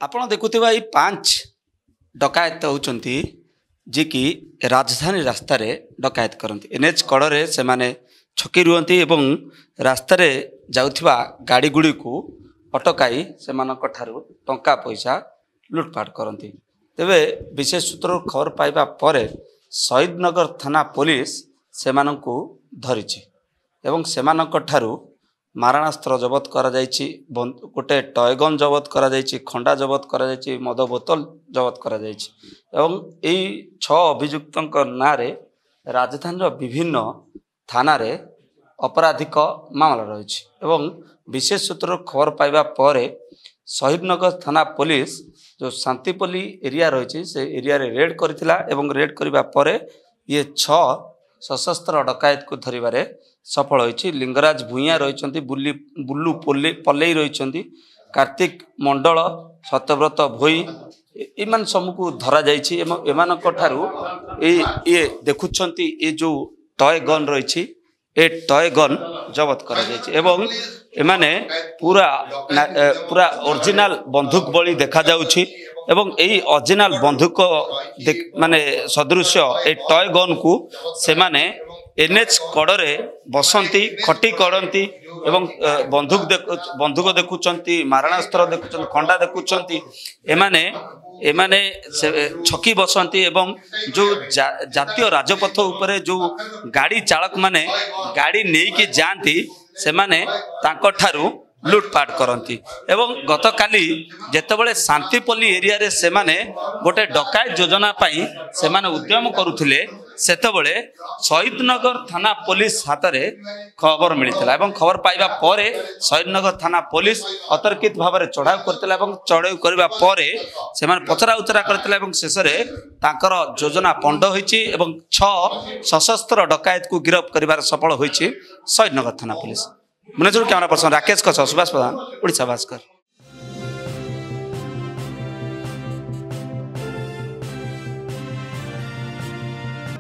आपण देखुथिबा ई 5 डकायत होचंती जे कि राजधानी रास्ता रे डकायत करंती। एनएच कड़े से माने छकी रुहंती एवं रास्ता रे जाउथिबा गाड़ी गुड़ी को अटकाई से मानक ठारू टंका पैसा लुटपाट करंती। तेबे विशेष सूत्र खबर पाइबा परे शहीदनगर थाना पुलिस से मानकु धरिछि एवं से मानक ठारू मारणास्त्र जबत करा जायछि, गोटे टयगन जबत करा जायछि, खंडा जबत करा जायछि, मद बोतल जबत करा जायछि एवं एई 6 अभियुक्तक ना रे राजधानी विभिन्न थाना रे अपराधिक मामला रही एवं विशेष सूत्र खबर पाइबा परे शहीदनगर थाना पुलिस जो शांतिपल्ली एरिया रही से एरिया रे रेड करथिला एवं रेड करबा परे ये 6 सशस्त्र डकायत को धरिबारे सफल होइछि। लिंगराज भुइया रही, बुल्लू पल्लई रही, कार्तिक मंडल, सत्यव्रत भोई इमान समूह धरा जाइछि एवं एमानक ठारू ये देखुछंती ये जो टय गन रही ए टय गन जबत करा जाइछि एवं एमाने पूरा ओरिजिनल बंदूक बड़ी देखा जाउछि एवं एई ओरिजिनल बंदूक माने सदृश्य ए टय गन को से माने एनएच कड़े बसंती खटी करती एवं बंदूक देखुंती, मारणास्त्र देखुं, खंडा देखुंती, एमाने छकी बसंती एवं जो जातीय राजपथ उपरे जो गाड़ी चालक माने गाड़ी नहीं जाती से माने तांको ठारू लुटपाट करती एवं गतकाली जेतेबेले शांतिपल्ली एरिया रे से माने गोटे डकायत योजना पाई से माने उद्यम करुथिले सेतेबेले शहीदनगर थाना पुलिस हाथ रे खबर मिलता एवं खबर पाइबा परे शहीदनगर थाना पुलिस अतर्कित भाव में चढ़ाऊ करथिला एवं चढ़ाऊ करबा परे से माने पचरा उचरा करथिला एवं शेष रे तांकर योजना पंड होईची एवं 6 सशस्त्र डकायत को गिरफ्त करिबार सफल होईची शहीदनगर थाना पुलिस। मुनेजुर कैमरा पर्सन राकेश कछ, सुभाष प्रधान, ओडिशा भास्कर।